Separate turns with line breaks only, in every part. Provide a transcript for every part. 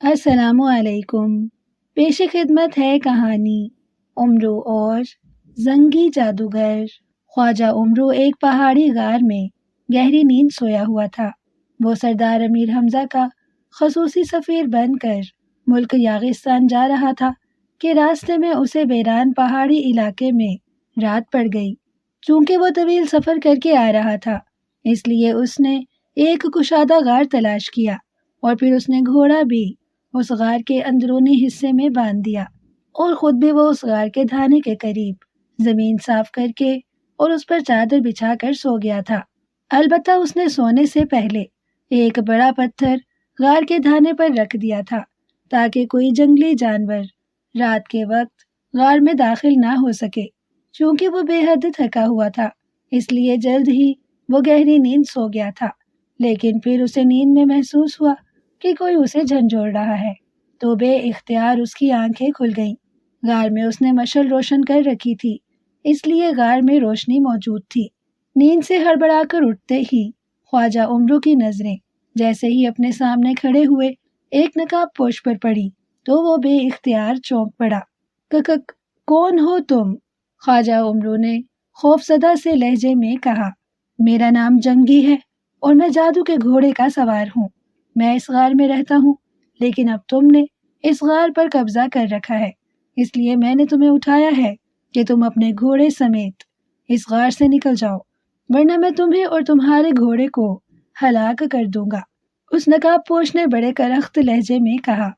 السلام علیکم۔ پیش خدمت ہے کہانی عمرو اور زنگی جادوگر۔ خواجہ عمرو ایک پہاڑی غار میں گہری نیند سویا ہوا تھا۔ وہ سردار امیر حمزہ کا خصوصی سفیر بن کر ملک یاغستان جا رہا تھا کہ راستے میں اسے ویران پہاڑی علاقے میں رات پڑ گئی۔ چونکہ وہ طویل سفر کر کے آ رہا تھا، اس لیے اس نے ایک کشادہ غار تلاش کیا اور پھر اس نے گھوڑا بھی اس غار کے اندرونی حصے میں باندھ دیا اور خود بھی وہ اس غار کے دھانے کے قریب زمین صاف کر کے اور اس پر چادر بچھا کر سو گیا تھا۔ البتہ اس نے سونے سے پہلے ایک بڑا پتھر غار کے دھانے پر رکھ دیا تھا تاکہ کوئی جنگلی جانور رات کے وقت غار میں داخل نہ ہو سکے۔ چونکہ وہ بے حد تھکا ہوا تھا، اس لیے جلد ہی وہ گہری نیند سو گیا تھا، لیکن پھر اسے نیند میں محسوس ہوا کہ کوئی اسے جھنجھوڑ رہا ہے، تو بے اختیار اس کی آنکھیں کھل گئیں۔ غار میں اس نے مشعل روشن کر رکھی تھی، اس لیے غار میں روشنی موجود تھی۔ نیند سے ہڑبڑا کر اٹھتے ہی خواجہ عمرو کی نظریں جیسے ہی اپنے سامنے کھڑے ہوئے ایک نقاب پوش پر پڑی تو وہ بے اختیار چونک پڑا۔ کون ہو تم؟ خواجہ عمرو نے خوفزدہ سے لہجے میں کہا۔ میرا نام جنگی ہے اور میں جادو کے گھوڑے کا سوار ہوں۔ میں اس غار میں رہتا ہوں، لیکن اب تم نے اس غار پر قبضہ کر رکھا ہے، اس لیے میں نے تمہیں اٹھایا ہے کہ تم اپنے گھوڑے سمیت اس غار سے نکل جاؤ، ورنہ میں تمہیں اور تمہارے گھوڑے کو ہلاک کر دوں گا۔ اس نقاب پوش نے بڑے کرخت لہجے میں کہا،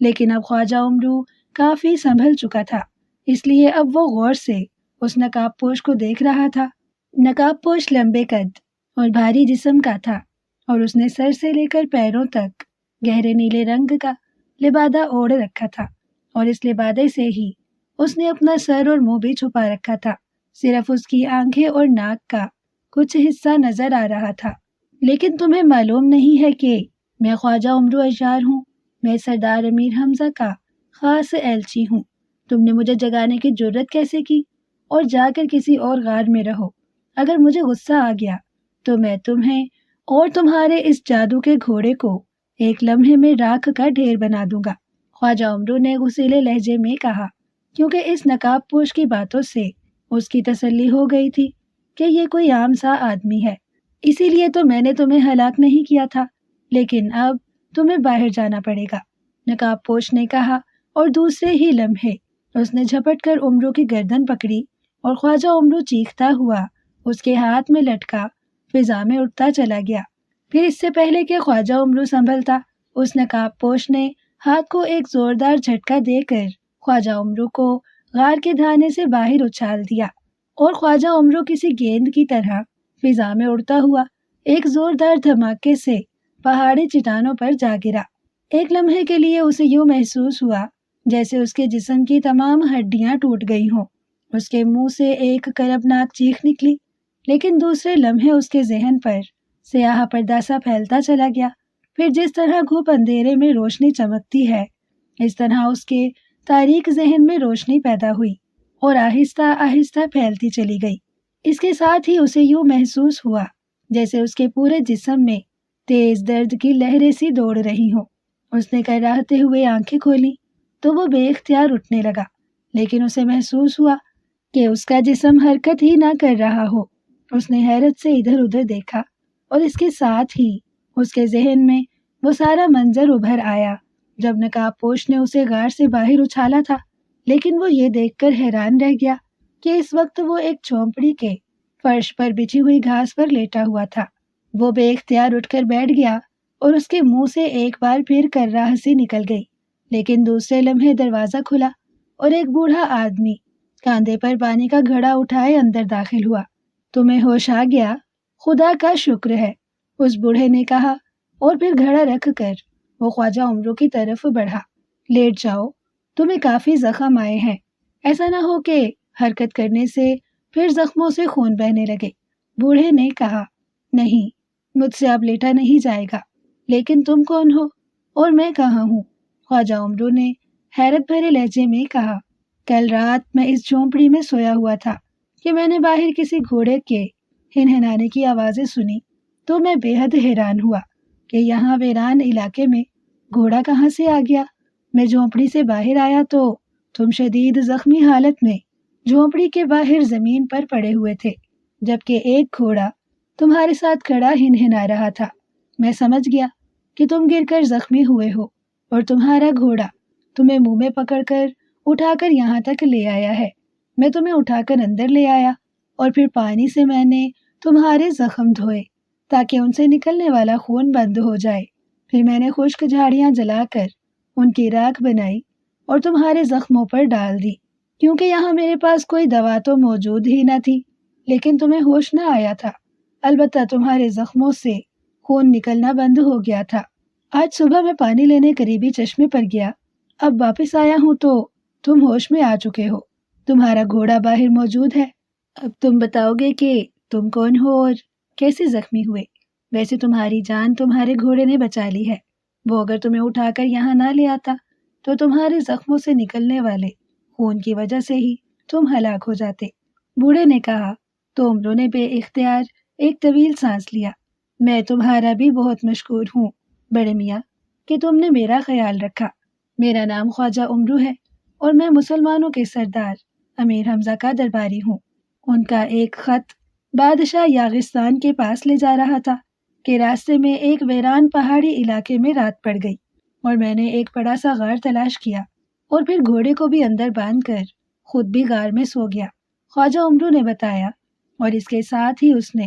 لیکن اب خواجہ عمرو کافی سنبھل چکا تھا، اس لیے اب وہ غور سے اس نقاب پوش کو دیکھ رہا تھا۔ نقاب پوش لمبے قد اور بھاری جسم کا تھا اور اس نے سر سے لے کر پیروں تک گہرے نیلے رنگ کا لبادہ اوڑھ رکھا تھا، اور اس لبادے سے ہی اس نے اپنا سر اور منہ بھی چھپا رکھا تھا۔ صرف اس کی آنکھیں اور ناک کا کچھ حصہ نظر آ رہا تھا۔ لیکن تمہیں معلوم نہیں ہے کہ میں خواجہ عمرو اجار ہوں، میں سردار امیر حمزہ کا خاص ایلچی ہوں۔ تم نے مجھے جگانے کی جرت کیسے کی؟ اور جا کر کسی اور غار میں رہو۔ اگر مجھے غصہ آ گیا تو میں تمہیں اور تمہارے اس جادو کے گھوڑے کو ایک لمحے میں راکھ کا ڈھیر بنا دوں گا۔ خواجہ عمرو نے غصیلے لہجے میں کہا، کیونکہ اس نقاب پوش کی باتوں سے اس کی تسلی ہو گئی تھی کہ یہ کوئی عام سا آدمی ہے۔ اسی لیے تو میں نے تمہیں ہلاک نہیں کیا تھا، لیکن اب تمہیں باہر جانا پڑے گا، نقاب پوش نے کہا، اور دوسرے ہی لمحے اس نے جھپٹ کر عمرو کی گردن پکڑی اور خواجہ عمرو چیختا ہوا اس کے ہاتھ میں لٹکا فضا میں اٹھتا چلا گیا۔ پھر اس سے پہلے کہ خواجہ عمرو سنبھلتا، اس نقاب پوش نے ہاتھ کو ایک زوردار جھٹکا دے کر خواجہ عمرو کو غار کے دھانے سے باہر اچھال دیا، اور خواجہ عمرو کسی گیند کی طرح فضا میں اڑتا ہوا ایک زوردار دھماکے سے پہاڑی چٹانوں پر جا گرا۔ ایک لمحے کے لیے اسے یوں محسوس ہوا جیسے اس کے جسم کی تمام ہڈیاں ٹوٹ گئی ہوں۔ اس کے منہ سے ایک کربناک چیخ نکلی، لیکن دوسرے لمحے اس کے ذہن پر سیاہ پردہ سا پھیلتا چلا گیا۔ پھر جس طرح گھوپ اندھیرے میں روشنی چمکتی ہے، اس طرح اس کے تاریک ذہن میں روشنی پیدا ہوئی اور آہستہ آہستہ پھیلتی چلی گئی۔ اس کے ساتھ ہی اسے یوں محسوس ہوا جیسے اس کے پورے جسم میں تیز درد کی لہریں سی دوڑ رہی ہوں۔ اس نے کراہتے ہوئے آنکھیں کھولی تو وہ بے اختیار اٹھنے لگا، لیکن اسے محسوس ہوا کہ اس کا جسم حرکت ہی نہ کر رہا ہو۔ اس نے حیرت سے ادھر ادھر دیکھا، اور اس کے ساتھ ہی اس کے ذہن میں وہ سارا منظر ابھر آیا جب نقاب پوش نے اسے غار سے باہر اچھالا تھا۔ لیکن وہ یہ دیکھ کر حیران رہ گیا کہ اس وقت وہ ایک جھونپڑی کے فرش پر بچھی ہوئی گھاس پر لیٹا ہوا تھا۔ وہ بے اختیار اٹھ کر بیٹھ گیا اور اس کے منہ سے ایک بار پھر کرا ہنسی نکل گئی، لیکن دوسرے لمحے دروازہ کھلا اور ایک بوڑھا آدمی کاندھے پر پانی کا گھڑا اٹھائے اندر داخل ہوا۔ تمہیں ہوش آ گیا؟ خدا کا شکر ہے، اس بوڑھے نے کہا، اور پھر گھڑا رکھ کر وہ خواجہ عمرو کی طرف بڑھا۔ لیٹ جاؤ، تمہیں کافی زخم آئے ہیں، ایسا نہ ہو کہ حرکت کرنے سے پھر زخموں سے خون بہنے لگے۔ بوڑھے نے کہا، نہیں، مجھ سے اب لیٹا نہیں جائے گا۔ لیکن تم کون ہو اور میں کہاں ہوں؟ خواجہ عمرو نے حیرت بھرے لہجے میں کہا، کل رات میں اس جھونپڑی میں سویا ہوا تھا کہ میں نے باہر کسی گھوڑے کے ہنہنانے کی آوازیں سنی، تو میں بے حد حیران ہوا کہ یہاں ویران علاقے میں گھوڑا کہاں سے آ گیا؟ میں جھونپڑی سے باہر آیا تو تم شدید زخمی حالت میں جھونپڑی کے باہر زمین پر پڑے ہوئے تھے، جبکہ ایک گھوڑا تمہارے ساتھ کھڑا ہنہنا رہا تھا۔ میں سمجھ گیا کہ تم گر کر زخمی ہوئے ہو اور تمہارا گھوڑا تمہیں منہ میں پکڑ کر اٹھا کر یہاں تک لے آیا ہے۔ میں تمہیں اٹھا کر اندر لے آیا اور پھر پانی سے میں نے تمہارے زخم دھوئے تاکہ ان سے نکلنے والا خون بند ہو جائے۔ پھر میں نے خشک جھاڑیاں جلا کر ان کی راکھ بنائی اور تمہارے زخموں پر ڈال دی، کیونکہ یہاں میرے پاس کوئی دوا تو موجود ہی نہ تھی، لیکن تمہیں ہوش نہ آیا تھا۔ البتہ تمہارے زخموں سے خون نکلنا بند ہو گیا تھا۔ آج صبح میں پانی لینے قریبی چشمے پر گیا، اب واپس آیا ہوں تو تم ہوش میں آ چکے ہو۔ تمہارا گھوڑا باہر موجود ہے۔ اب تم بتاؤ گے کہ تم کون ہو اور کیسے زخمی ہوئے۔ ویسے تمہاری جان تمہارے گھوڑے نے بچا لی ہے، وہ اگر تمہیں اٹھا کر یہاں نہ لے آتا تو تمہارے زخموں سے نکلنے والے خون کی وجہ سے ہی تم ہلاک ہو جاتے۔ بوڑھے نے کہا تو عمرو نے بے اختیار ایک طویل سانس لیا۔ میں تمہارا بھی بہت مشکور ہوں بڑے میاں کہ تم نے میرا خیال رکھا۔ میرا نام خواجہ عمرو ہے اور میں مسلمانوں کے سردار امیر حمزہ کا درباری ہوں۔ ان کا ایک خط بادشاہ یاغستان کے پاس لے جا رہا تھا کہ راستے میں ایک ویران پہاڑی علاقے میں رات پڑ گئی اور میں نے ایک بڑا سا غار تلاش کیا اور پھر گھوڑے کو بھی اندر باندھ کر خود بھی غار میں سو گیا۔ خواجہ عمرو نے بتایا اور اس کے ساتھ ہی اس نے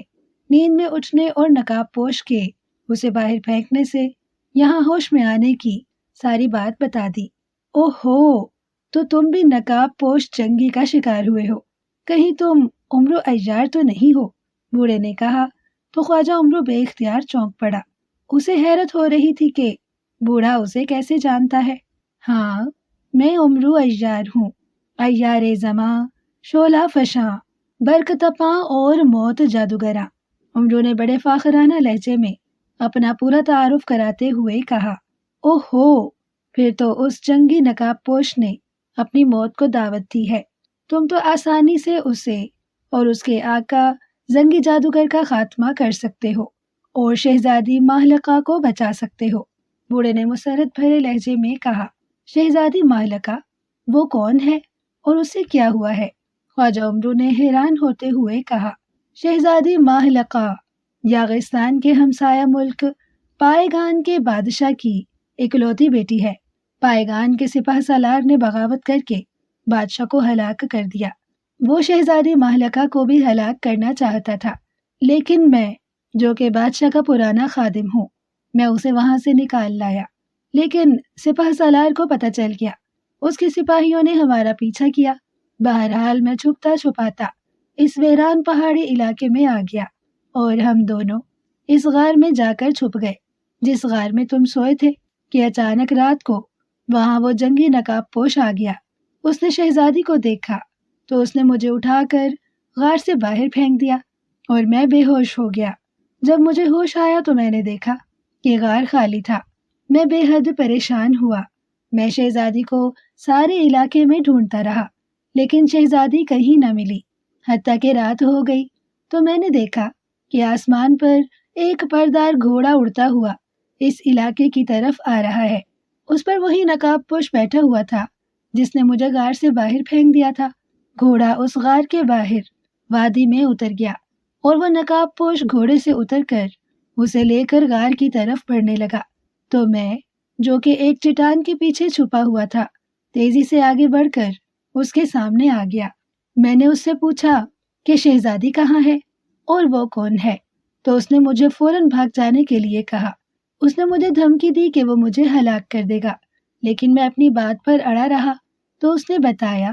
نیند میں اٹھنے اور نقاب پوش کے اسے باہر پھینکنے سے یہاں ہوش میں آنے کی ساری بات بتا دی۔ اوہو، تو تم بھی نقاب پوش جنگی کا شکار ہوئے ہو، کہیں تم عمرو عیار تو نہیں ہو؟ بوڑھے نے کہا تو خواجہ عمرو بے اختیار چونک پڑا۔ اسے حیرت ہو رہی تھی کہ بوڑھا اسے کیسے جانتا ہے۔ ہاں، میں عمرو عیار ہوں، عیار زماں، شعلہ فشاں، برق تپاں اور موت جادوگراں۔ عمرو نے بڑے فاخرانہ لہجے میں اپنا پورا تعارف کراتے ہوئے کہا۔ اوہو، پھر تو اس جنگی نقاب پوش نے اپنی موت کو دعوت دی ہے۔ تم تو آسانی سے اسے اور اس کے آقا زنگی جادوگر کا خاتمہ کر سکتے ہو اور شہزادی مہلکہ کو بچا سکتے ہو۔ بوڑھے نے مسرت بھرے لہجے میں کہا۔ شہزادی مہلکہ؟ وہ کون ہے اور اسے کیا ہوا ہے؟ خواجہ عمرو نے حیران ہوتے ہوئے کہا۔ شہزادی مہلکہ یاغستان کے ہمسایہ ملک پائیگان کے بادشاہ کی اکلوتی بیٹی ہے۔ پائیگان کے سپہ سالار نے بغاوت کر کے بادشاہ کو ہلاک کر دیا۔ وہ شہزادی مہلکہ کو بھی ہلاک کرنا چاہتا تھا، لیکن میں جو کہ بادشاہ کا پرانا خادم ہوں، میں اسے وہاں سے نکال لایا، لیکن سپہ سالار کو پتہ چل گیا۔ اس کے سپاہیوں نے ہمارا پیچھا کیا۔ بہرحال میں چھپتا چھپاتا اس ویران پہاڑی علاقے میں آ گیا اور ہم دونوں اس غار میں جا کر چھپ گئے جس غار میں تم سوئے تھے کہ اچانک رات کو وہاں وہ جنگی نقاب پوش آ گیا۔ اس نے شہزادی کو دیکھا تو اس نے مجھے اٹھا کر غار سے باہر پھینک دیا اور میں بے ہوش ہو گیا۔ جب مجھے ہوش آیا تو میں نے دیکھا کہ غار خالی تھا۔ میں بے حد پریشان ہوا۔ میں شہزادی کو سارے علاقے میں ڈھونڈتا رہا، لیکن شہزادی کہیں نہ ملی۔ حتیٰ کہ رات ہو گئی تو میں نے دیکھا کہ آسمان پر ایک پردار گھوڑا اڑتا ہوا اس علاقے کی طرف آ رہا ہے۔ اس پر وہی نقاب پوش بیٹھا ہوا تھا جس نے مجھے غار سے باہر پھینک دیا تھا۔ گھوڑا اس غار کے باہر وادی میں اتر گیا اور وہ نقاب پوش گھوڑے سے اتر کر اسے لے کر غار کی طرف بڑھنے لگا، تو میں جو کہ ایک چٹان کے پیچھے چھپا ہوا تھا تیزی سے آگے بڑھ کر اس کے سامنے آ گیا۔ میں نے اس سے پوچھا کہ شہزادی کہاں ہے اور وہ کون ہے، تو اس نے مجھے فوراً بھاگ جانے کے لیے کہا۔ اس نے مجھے دھمکی دی کہ وہ مجھے ہلاک کر دے گا، لیکن میں اپنی بات پر اڑا رہا تو اس نے بتایا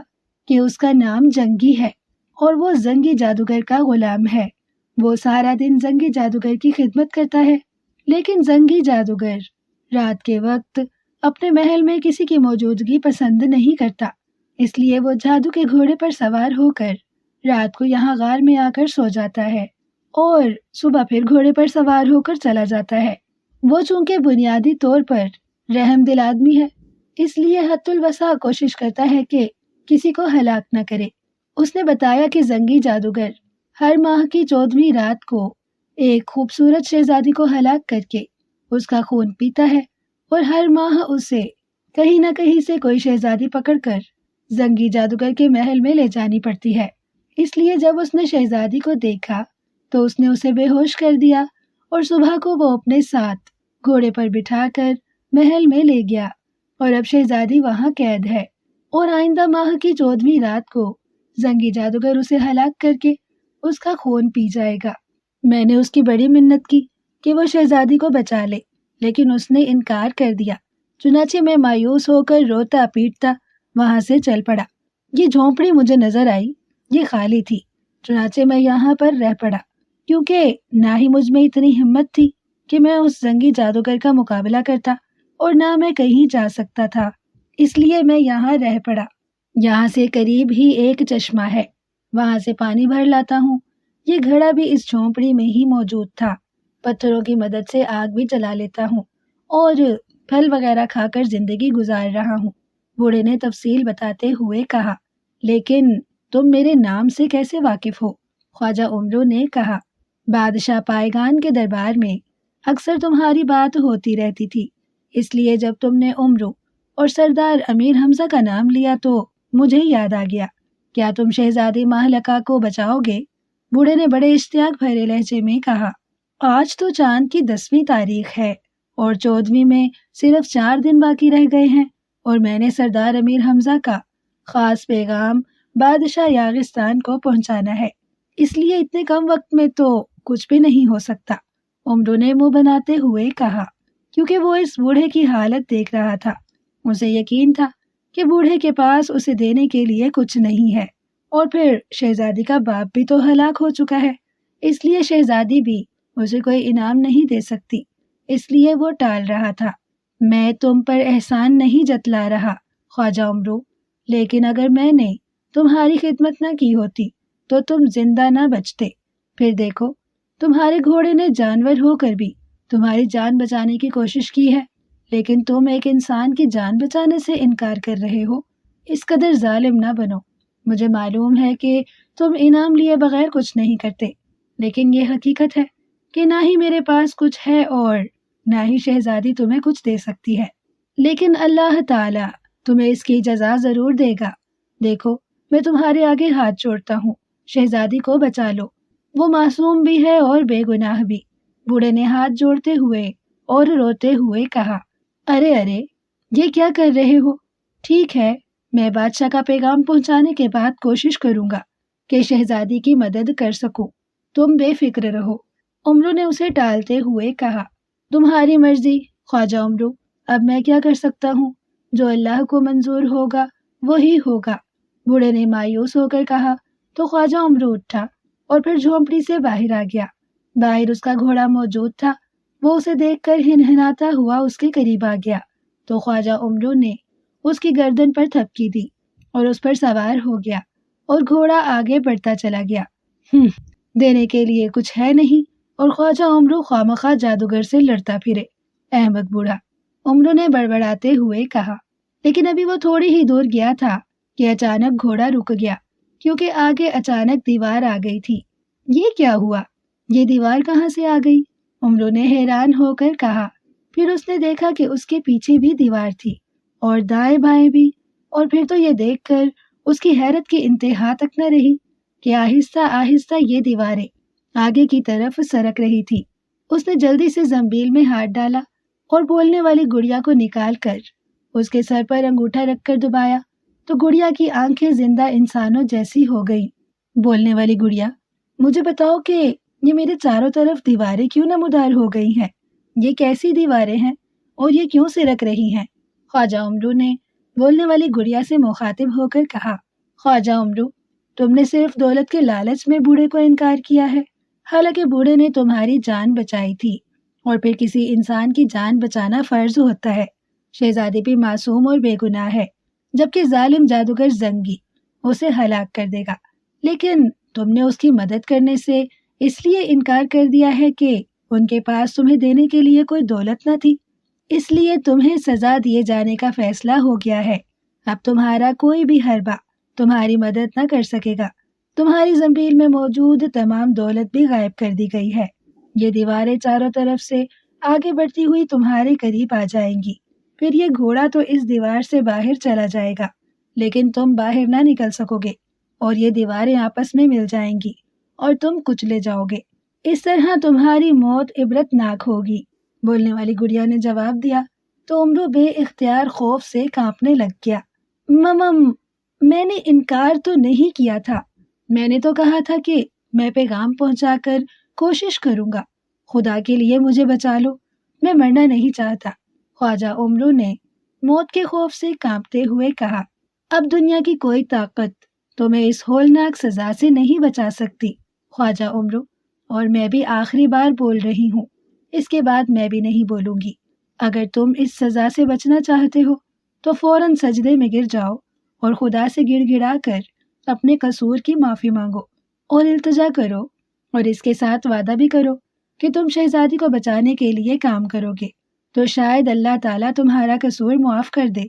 کہ اس کا نام جنگی ہے اور وہ زنگی جادوگر کا غلام ہے۔ وہ سارا دن زنگی جادوگر کی خدمت کرتا ہے، لیکن زنگی جادوگر رات کے وقت اپنے محل میں کسی کی موجودگی پسند نہیں کرتا، اس لیے وہ جادو کے گھوڑے پر سوار ہو کر رات کو یہاں غار میں آ کر سو جاتا ہے اور صبح پھر گھوڑے پر سوار ہو کر چلا جاتا ہے۔ وہ چونکہ بنیادی طور پر رحم دل آدمی ہے، اس لیے حد الوسع کوشش کرتا ہے کہ کسی کو ہلاک نہ کرے۔ اس نے بتایا کہ زنگی جادوگر ہر ماہ کی 14ویں رات کو ایک خوبصورت شہزادی کو ہلاک کر کے اس کا خون پیتا ہے اور ہر ماہ اسے کہیں نہ کہیں سے کوئی شہزادی پکڑ کر زنگی جادوگر کے محل میں لے جانی پڑتی ہے۔ اس لیے جب اس نے شہزادی کو دیکھا تو اس نے اسے بے ہوش کر دیا اور صبح کو وہ اپنے ساتھ گھوڑے پر بٹھا کر محل میں لے گیا، اور اب شہزادی وہاں قید ہے، اور آئندہ ماہ کی 14ویں رات کو زنگی جادوگر اسے ہلاک کر کے اس کا خون پی جائے گا۔ میں نے اس کی بڑی منت کی کہ وہ شہزادی کو بچا لے، لیکن اس نے انکار کر دیا۔ چنانچہ میں مایوس ہو کر روتا پیٹتا وہاں سے چل پڑا۔ یہ جھونپڑی مجھے نظر آئی، یہ خالی تھی، چنانچہ میں یہاں پر رہ پڑا، کیونکہ نہ ہی مجھ میں اتنی ہمت تھی کہ میں اس زنگی جادوگر کا مقابلہ کرتا، اور نہ میں کہیں جا سکتا تھا، اس لیے میں یہاں رہ پڑا۔ یہاں سے قریب ہی ایک چشمہ ہے، وہاں سے پانی بھر لاتا ہوں۔ یہ گھڑا بھی اس جھونپڑی میں ہی موجود تھا۔ پتھروں کی مدد سے آگ بھی جلا لیتا ہوں اور پھل وغیرہ کھا کر زندگی گزار رہا ہوں۔ بوڑھے نے تفصیل بتاتے ہوئے کہا، لیکن تم میرے نام سے کیسے واقف ہو؟ خواجہ عمرو نے کہا، بادشاہ پائیگان کے دربار میں اکثر تمہاری بات ہوتی رہتی تھی، اس لیے جب تم نے عمرو اور سردار امیر حمزہ کا نام لیا تو مجھے یاد آ گیا۔ کیا تم شہزادی مہلکہ کو بچاؤ گے؟ بوڑھے نے بڑے اشتیاق بھرے لہجے میں کہا، آج تو چاند کی 10ویں تاریخ ہے اور 14ویں میں صرف 4 دن باقی رہ گئے ہیں، اور میں نے سردار امیر حمزہ کا خاص پیغام بادشاہ یاغستان کو پہنچانا ہے، اس لیے اتنے کم وقت میں تو کچھ بھی نہیں ہو سکتا۔ عمرو نے منہ بناتے ہوئے کہا، کیونکہ وہ اس بوڑھے کی حالت دیکھ رہا تھا۔ اسے یقین تھا کہ بوڑھے کے پاس اسے دینے کے لیے کچھ نہیں ہے، اور پھر شہزادی کا باپ بھی تو ہلاک ہو چکا ہے، اس لیے شہزادی بھی اسے کوئی انعام نہیں دے سکتی، اس لیے وہ ٹال رہا تھا۔ میں تم پر احسان نہیں جتلا رہا خواجہ عمرو، لیکن اگر میں نے تمہاری خدمت نہ کی ہوتی تو تم زندہ نہ بچتے۔ پھر دیکھو، تمہارے گھوڑے نے جانور ہو کر بھی تمہاری جان بچانے کی کوشش کی ہے، لیکن تم ایک انسان کی جان بچانے سے انکار کر رہے ہو۔ اس قدر ظالم نہ بنو۔ مجھے معلوم ہے کہ تم انعام لیے بغیر کچھ نہیں کرتے، لیکن یہ حقیقت ہے کہ نہ ہی میرے پاس کچھ ہے اور نہ ہی شہزادی تمہیں کچھ دے سکتی ہے، لیکن اللہ تعالیٰ تمہیں اس کی جزا ضرور دے گا۔ دیکھو، میں تمہارے آگے ہاتھ جوڑتا ہوں، شہزادی کو بچا لو، وہ معصوم بھی ہے اور بے گناہ بھی۔ بوڑھے نے ہاتھ جوڑتے ہوئے اور روتے ہوئے کہا، ارے ارے، یہ کیا کر رہے ہو؟ ٹھیک ہے، میں بادشاہ کا پیغام پہنچانے کے بعد کوشش کروں گا کہ شہزادی کی مدد کر سکوں، تم بے فکر رہو۔ عمرو نے اسے ٹالتے ہوئے کہا، تمہاری مرضی خواجہ عمرو، اب میں کیا کر سکتا ہوں؟ جو اللہ کو منظور ہوگا وہی ہوگا۔ بوڑھے نے مایوس ہو کر کہا تو خواجہ عمرو اٹھا اور پھر جھونپڑی سے باہر آ گیا۔ باہر اس کا گھوڑا موجود تھا، وہ اسے دیکھ کر ہنہناتا ہوا اس کے قریب آ گیا تو خواجہ عمرو نے اس کی گردن پر تھپکی دی اور اس پر سوار ہو گیا، اور گھوڑا آگے بڑھتا چلا گیا۔ دینے کے لیے کچھ ہے نہیں، اور خواجہ عمرو خوامخواہ جادوگر سے لڑتا پھرے۔ احمق بوڑھا، عمرو نے بڑبڑاتے ہوئے کہا، لیکن ابھی وہ تھوڑی ہی دور گیا تھا کہ اچانک گھوڑا رک گیا، کیونکہ آگے اچانک دیوار آ گئی تھی۔ یہ کیا ہوا؟ یہ دیوار کہاں سے آ گئی؟ عمرو نے حیران ہو کر کہا۔ پھر اس نے دیکھا کہ اس کے پیچھے بھی دیوار تھی اور دائیں بائیں بھی، اور پھر تو یہ دیکھ کر اس کی حیرت کی انتہا تک نہ رہی کہ آہستہ آہستہ یہ دیواریں آگے کی طرف سرک رہی تھی۔ اس نے جلدی سے زنبیل میں ہاتھ ڈالا اور بولنے والی گڑیا کو نکال کر اس کے سر پر انگوٹھا رکھ کر دبایا تو گڑیا کی آنکھیں زندہ انسانوں جیسی ہو گئیں۔ بولنے والی گڑیا، مجھے بتاؤ کہ یہ میرے چاروں طرف دیواریں کیوں نمودار ہو گئی ہیں؟ یہ کیسی دیواریں ہیں اور یہ کیوں سرک رہی ہیں؟ خواجہ عمرو نے بولنے والی گڑیا سے مخاطب ہو کر کہا، خواجہ عمرو، تم نے صرف دولت کے لالچ میں بوڑھے کو انکار کیا ہے، حالانکہ بوڑھے نے تمہاری جان بچائی تھی، اور پھر کسی انسان کی جان بچانا فرض ہوتا ہے۔ شہزادی بھی معصوم اور بے گناہ ہے، جبکہ ظالم جادوگر زنگی اسے ہلاک کر دے گا، لیکن تم نے اس کی مدد کرنے سے اس لیے انکار کر دیا ہے کہ ان کے پاس تمہیں دینے کے لیے کوئی دولت نہ تھی، اس لیے تمہیں سزا دیے جانے کا فیصلہ ہو گیا ہے۔ اب تمہارا کوئی بھی حربہ تمہاری مدد نہ کر سکے گا، تمہاری زنبیل میں موجود تمام دولت بھی غائب کر دی گئی ہے۔ یہ دیواریں چاروں طرف سے آگے بڑھتی ہوئی تمہارے قریب آ جائیں گی۔ پھر یہ گھوڑا تو اس دیوار سے باہر چلا جائے گا، لیکن تم باہر نہ نکل سکو گے، اور یہ دیواریں آپس میں مل جائیں گی اور تم کچلے جاؤ گے۔ اس طرح تمہاری موت عبرتناک ہوگی۔ بولنے والی گڑیا نے جواب دیا تو امرو بے اختیار خوف سے کانپنے لگ گیا۔ ممم میں نے انکار تو نہیں کیا تھا، میں نے تو کہا تھا کہ میں پیغام پہنچا کر کوشش کروں گا۔ خدا کے لیے مجھے بچا لو، میں مرنا نہیں چاہتا۔ خواجہ امرو نے موت کے خوف سے کانپتے ہوئے کہا، اب دنیا کی کوئی طاقت تمہیں اس ہولناک سزا سے نہیں بچا سکتی خواجہ امرو، اور میں بھی آخری بار بول رہی ہوں، اس کے بعد میں بھی نہیں بولوں گی۔ اگر تم اس سزا سے بچنا چاہتے ہو تو فوراً سجدے میں گر جاؤ اور خدا سے گڑ گڑا کر اپنے قصور کی معافی مانگو اور التجا کرو، اور اس کے ساتھ وعدہ بھی کرو کہ تم شہزادی کو بچانے کے لیے کام کرو گے، تو شاید اللہ تعالیٰ تمہارا قصور معاف کر دے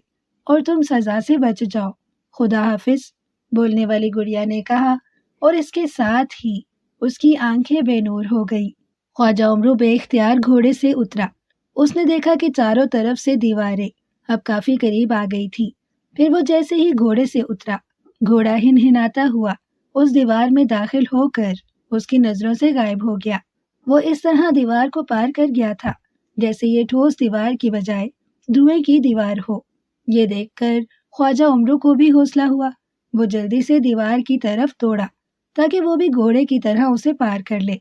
اور تم سزا سے بچ جاؤ۔ خدا حافظ، بولنے والی گڑیا نے کہا، اور اس کے ساتھ ہی اس کی آنکھیں بے نور ہو گئی۔ خواجہ امرو بے اختیار گھوڑے سے اترا۔ اس نے دیکھا کہ چاروں طرف سے دیواریں اب کافی قریب آ گئی تھی۔ پھر وہ جیسے ہی گھوڑے سے اترا، گھوڑا ہنہناتا ہوا اس دیوار میں داخل ہو کر اس کی نظروں سے غائب ہو گیا۔ وہ اس طرح دیوار کو پار کر گیا تھا جیسے یہ ٹھوس دیوار کی بجائے دھوئیں کی دیوار ہو۔ یہ دیکھ کر خواجہ امرو کو بھی حوصلہ ہوا۔ وہ جلدی سے دیوار کی طرف دوڑا تاکہ وہ بھی گھوڑے کی طرح اسے پار کر لے،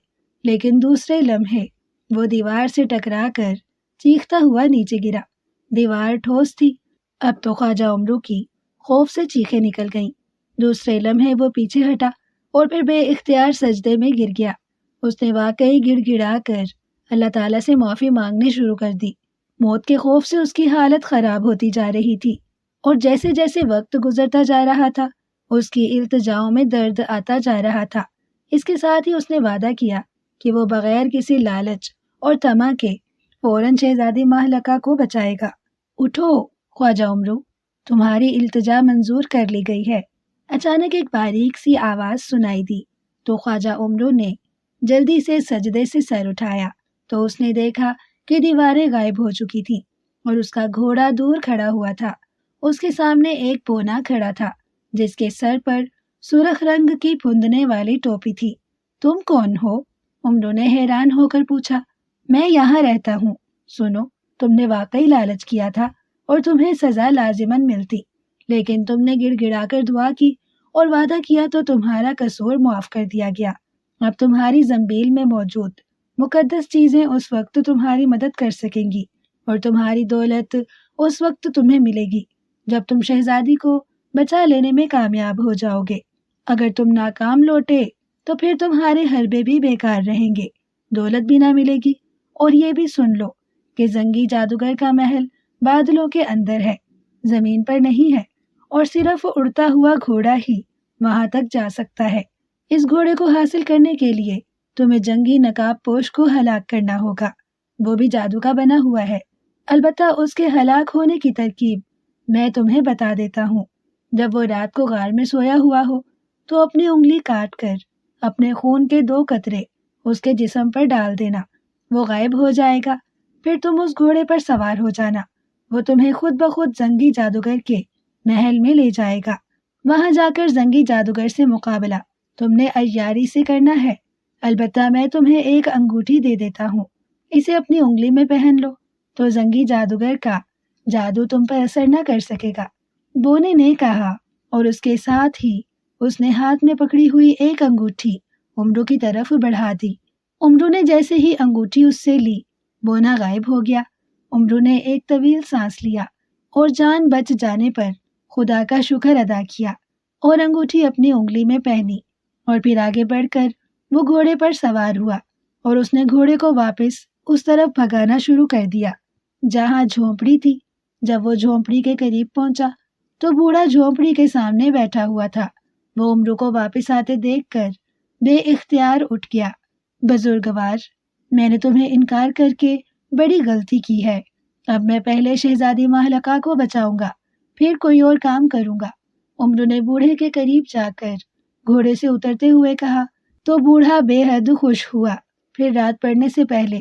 لیکن دوسرے لمحے وہ دیوار سے ٹکرا کر چیختا ہوا نیچے گرا۔ دیوار ٹھوس تھی، اب تو خواجہ امرو کی خوف سے چیخیں نکل گئیں۔ دوسرے لمحے وہ پیچھے ہٹا اور پھر بے اختیار سجدے میں گر گیا۔ اس نے واقعی گڑ گڑا کر اللہ تعالیٰ سے معافی مانگنی شروع کر دی۔ موت کے خوف سے اس کی حالت خراب ہوتی جا رہی تھی، اور جیسے جیسے وقت گزرتا جا رہا تھا اس کی التجاؤں میں درد آتا جا رہا تھا۔ اس کے ساتھ ہی اس نے وعدہ کیا کہ وہ بغیر کسی لالچ اور طمع کے فوراً شہزادی مہلکہ کو بچائے گا۔ اٹھو خواجہ امرو، تمہاری التجا منظور کر لی گئی ہے۔ اچانک ایک باریک سی آواز سنائی دی تو خواجہ امرو نے جلدی سے سجدے سے سر اٹھایا تو اس نے دیکھا کہ دیواریں غائب ہو چکی تھیں اور اس کا گھوڑا دور کھڑا ہوا تھا۔ اس کے سامنے ایک بونا کھڑا تھا جس کے سر پر سرخ رنگ کی پھندنے والی ٹوپی تھی۔ تم کون ہو؟ امرو نے حیران ہو کر پوچھا۔ میں یہاں رہتا ہوں۔ سنو، تم نے واقعی لالچ کیا تھا اور تمہیں سزا لازماً ملتی، لیکن تم نے گڑ گڑا کر دعا کی اور وعدہ کیا تو تمہارا قصور معاف کر دیا گیا۔ اب تمہاری زنبیل میں موجود مقدس چیزیں اس وقت تمہاری مدد کر سکیں گی، اور تمہاری دولت اس وقت تمہیں ملے گی جب تم شہزادی کو بچا لینے میں کامیاب ہو جاؤ گے۔ اگر تم ناکام لوٹے تو پھر تمہارے حربے بھی بیکار رہیں گے، دولت بھی نہ ملے گی، اور یہ بھی سن لو کہ زنگی جادوگر کا محل بادلوں کے اندر ہے، زمین پر نہیں ہے، اور صرف اڑتا ہوا گھوڑا ہی وہاں تک جا سکتا ہے۔ اس گھوڑے کو حاصل کرنے کے لیے تمہیں جنگی نقاب پوش کو ہلاک کرنا ہوگا، وہ بھی جادو کا بنا ہوا ہے۔ البتہ اس کے ہلاک ہونے کی ترکیب میں تمہیں بتا دیتا ہوں۔ جب وہ رات کو غار میں سویا ہوا ہو تو اپنی انگلی کاٹ کر اپنے خون کے 2 قطرے اس کے جسم پر ڈال دینا، وہ غائب ہو جائے گا۔ پھر تم اس گھوڑے پر سوار ہو جانا، وہ تمہیں خود بخود زنگی جادوگر کے محل میں لے جائے گا۔ وہاں جا کر زنگی جادوگر سے مقابلہ تم نے عیاری سے کرنا ہے۔ البتہ میں تمہیں ایک انگوٹھی دے دیتا ہوں، اسے اپنی انگلی میں پہن لو تو زنگی جادوگر کا جادو تم پر اثر نہ کر سکے گا۔ بونے نے کہا، اور اس کے ساتھ ہی اس نے ہاتھ میں پکڑی ہوئی ایک انگوٹھی امرو کی طرف بڑھا دی۔ امرو نے جیسے ہی انگوٹھی اس سے لی، بونا غائب ہو گیا۔ امرو نے ایک طویل سانس لیا اور جان بچ جانے پر خدا کا شکر ادا کیا اور انگوٹھی اپنی انگلی میں پہنی، اور پھر آگے بڑھ کر وہ گھوڑے پر سوار ہوا اور اس نے گھوڑے کو واپس اس طرف بھگانا شروع کر دیا جہاں جھونپڑی تھی۔ جب وہ جھونپڑی کے قریب پہنچا تو بوڑھا جھونپڑی کے سامنے بیٹھا ہوا تھا۔ وہ امرو کو واپس آتے دیکھ کر بے اختیار اٹھ گیا۔ بزرگوار، میں نے تمہیں انکار کر کے بڑی غلطی کی ہے۔ اب میں پہلے شہزادی مہلکہ کو بچاؤں گا، پھر کوئی اور کام کروں گا۔ امرو نے بوڑھے کے قریب جا کر گھوڑے سے اترتے ہوئے کہا تو بوڑھا بے حد خوش ہوا۔ پھر رات پڑنے سے پہلے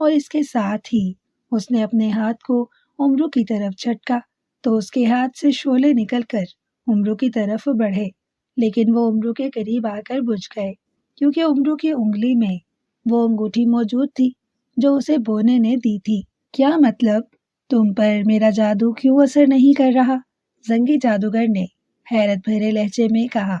اور اس کے ساتھ ہی اس نے اپنے ہاتھ کو عمرو کی طرف جھٹکا تو اس کے ہاتھ سے شعلے نکل کر عمرو کی طرف بڑھے، لیکن وہ عمرو کے قریب آ کر بجھ گئے، کیونکہ عمرو کی انگلی میں وہ انگوٹھی موجود تھی جو اسے بونے نے دی تھی۔ کیا مطلب؟ تم پر میرا جادو کیوں اثر نہیں کر رہا؟ زنگی جادوگر نے حیرت بھرے لہجے میں کہا۔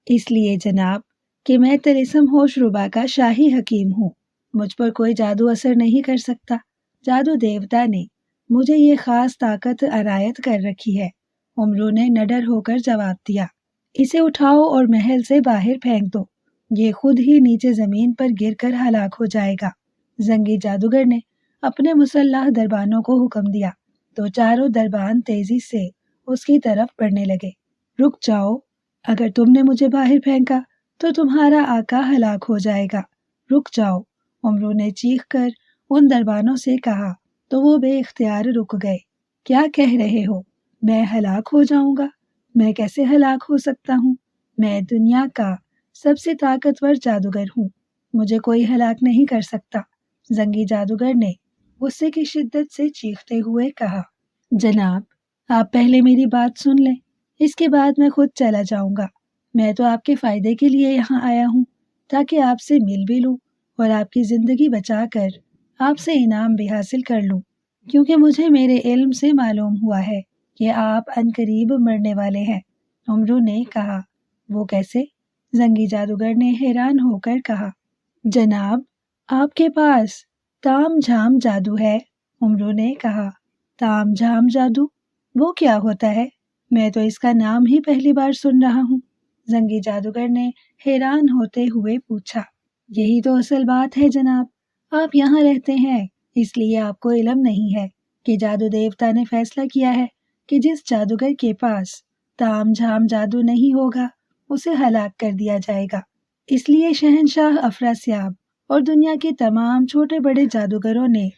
اس لیے جناب کہ میں طلسم ہوش ربا کا شاہی حکیم ہوں، مجھ پر کوئی جادو اثر نہیں کر سکتا۔ جادو دیوتا نے مجھے یہ خاص طاقت عنایت کر رکھی ہے۔ عمرو نے نڈر ہو کر جواب دیا۔ اسے اٹھاؤ اور محل سے باہر پھینک دو، یہ خود ہی نیچے زمین پر گر کر ہلاک ہو جائے گا۔ زنگی جادوگر نے اپنے مسلح دربانوں کو حکم دیا تو چاروں دربان تیزی سے اس کی طرف بڑھنے لگے۔ رک جاؤ، اگر تم نے مجھے باہر پھینکا تو تمہارا آقا ہلاک ہو جائے گا، رک جاؤ، عمرو نے چیخ کر ان دربانوں سے کہا تو وہ بے اختیار رک گئے۔ کیا کہہ رہے ہو؟ میں ہلاک ہو جاؤں گا؟ میں کیسے ہلاک ہو سکتا ہوں؟ میں دنیا کا سب سے طاقتور جادوگر ہوں، مجھے کوئی ہلاک نہیں کر سکتا۔ زنگی جادوگر نے غصے کی شدت سے چیختے ہوئے کہا۔ جناب، آپ پہلے میری بات سن لیں، اس کے بعد میں خود چلا جاؤں گا۔ میں تو آپ کے فائدے کے لیے یہاں آیا ہوں، تاکہ آپ سے مل بھی لوں اور آپ کی زندگی بچا کر آپ سے انعام بھی حاصل کر لوں، کیونکہ مجھے میرے علم سے معلوم ہوا ہے کہ آپ عنقریب مرنے والے ہیں۔ عمرو نے کہا۔ وہ کیسے؟ زنگی جادوگر نے حیران ہو کر کہا۔ جناب، آپ کے پاس تام جھام جادو ہے، عمرو نے کہا۔ تام جھام جادو؟ وہ کیا ہوتا ہے؟ میں تو اس کا نام ہی پہلی بار سن رہا ہوں، زنگی جادوگر نے حیران ہوتے ہوئے پوچھا۔ یہی تو اصل بات ہے جناب، آپ یہاں رہتے ہیں اس لیے آپ کو علم نہیں ہے کہ جادو دیوتا نے فیصلہ کیا ہے کہ جس جادوگر کے پاس تام جھام جادو نہیں ہوگا اسے ہلاک کر دیا جائے گا۔ اس لیے شہنشاہ افراسیاب اور دنیا کے تمام چھوٹے بڑے جادوگروں نے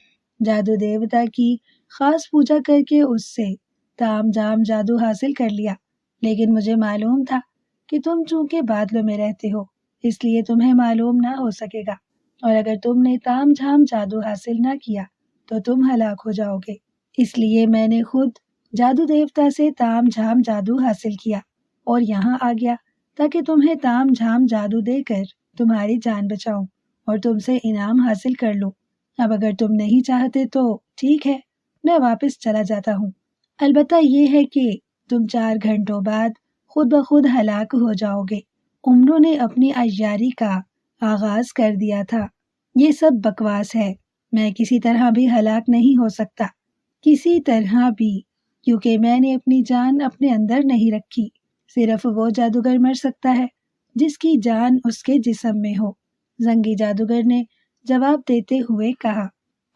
جادو دیوتا کی خاص پوجا کر کے اس سے تام جھام جادو حاصل کر لیا، لیکن مجھے معلوم تھا کہ تم چونکہ بادلوں میں رہتے ہو اس لیے تمہیں معلوم نہ ہو سکے گا، اور اگر تم نے تام جھام جادو حاصل نہ کیا تو تم ہلاک ہو جاؤ گے۔ اس لیے میں نے خود جادو دیوتا سے تام جھام جادو حاصل کیا اور یہاں آ گیا تاکہ تمہیں تام جھام جادو دے کر تمہاری جان بچاؤں اور تم سے انعام حاصل کر لوں۔ اب اگر تم نہیں چاہتے تو ٹھیک ہے، میں واپس چلا جاتا ہوں، البتہ یہ ہے کہ تم 4 گھنٹوں بعد خود بخود ہلاک ہو جاؤ گے۔ عمرو نے اپنی عیاری کا آغاز کر دیا تھا۔ یہ سب بکواس ہے، میں کسی طرح بھی ہلاک نہیں ہو سکتا، کسی طرح بھی، کیونکہ میں نے اپنی جان اپنے اندر نہیں رکھی۔ صرف وہ جادوگر مر سکتا ہے جس کی جان اس کے جسم میں ہو، زنگی جادوگر نے جواب دیتے ہوئے کہا۔